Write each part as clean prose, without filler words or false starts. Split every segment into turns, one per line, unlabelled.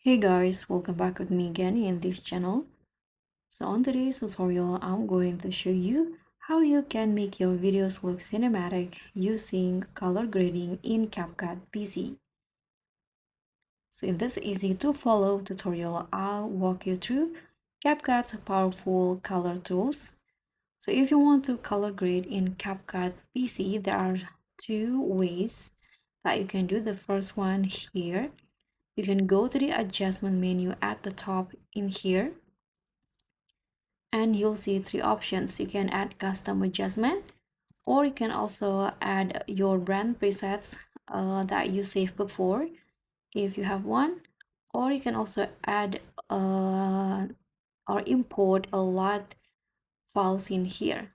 Hey guys, welcome back with me again in this channel. So on today's tutorial, I'm going to show you how you can make your videos look cinematic using color grading in CapCut PC. So in this easy to follow tutorial, I'll walk you through CapCut's powerful color tools. So if you want to color grade in CapCut PC, there are two ways that you can do. The first one here, you can go to the adjustment menu at the top in here and you'll see three options. You can add custom adjustment, or you can also add your brand presets that you saved before if you have one, or you can also add or import a lot files in here.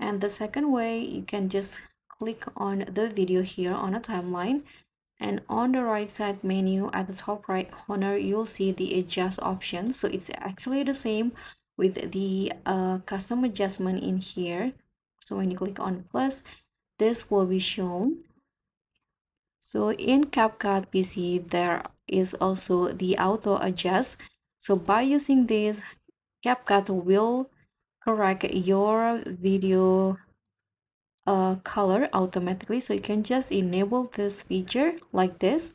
And the second way, you can just click on the video here on a timeline, and on the right side menu at the top right corner you'll see the adjust option. So it's actually the same with the custom adjustment in here. So when you click on plus, this will be shown. So in CapCut PC there is also the auto adjust. So by using this, CapCut will correct your video color automatically. So you can just enable this feature like this,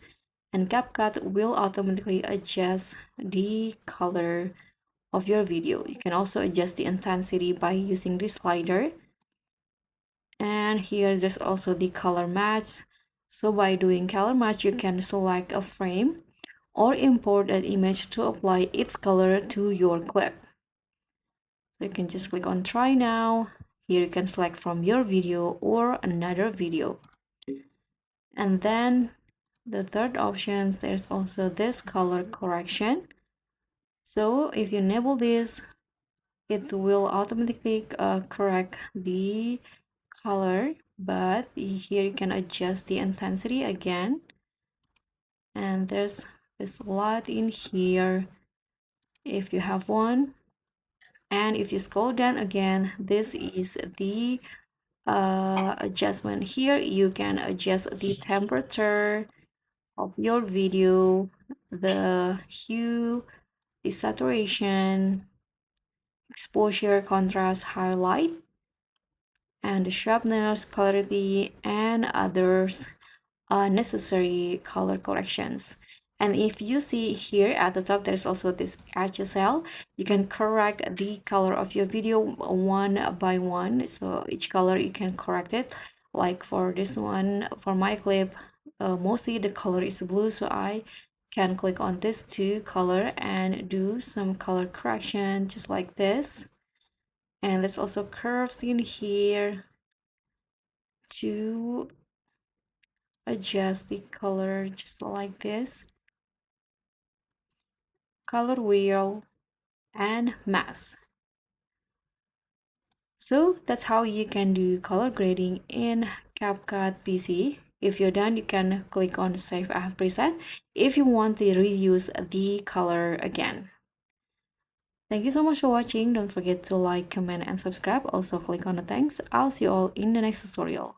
and CapCut will automatically adjust the color of your video. You can also adjust the intensity by using this slider. And here there's also the color match. So by doing color match, you can select a frame or import an image to apply its color to your clip. So you can just click on try now. Here you can select from your video or another video. And then the third option, there's also this color correction. So if you enable this, it will automatically correct the color, but here you can adjust the intensity again. And there's this LUT in here if you have one. And if you scroll down again, this is the adjustment. Here you can adjust the temperature of your video, the hue, the saturation, exposure, contrast, highlight, and the sharpness, clarity, and others necessary color corrections. And if you see here at the top, there's also this HSL. You can correct the color of your video one by one. So each color you can correct it. Like for this one, for my clip, mostly the color is blue, so I can click on this two color and do some color correction just like this. And there's also curves in here to adjust the color just like this, color wheel, and mask. So that's how you can do color grading in CapCut PC. If you're done, you can click on save as preset if you want to reuse the color again. Thank you so much for watching. Don't forget to like, comment, and subscribe. Also click on the thanks. I'll see you all in the next tutorial.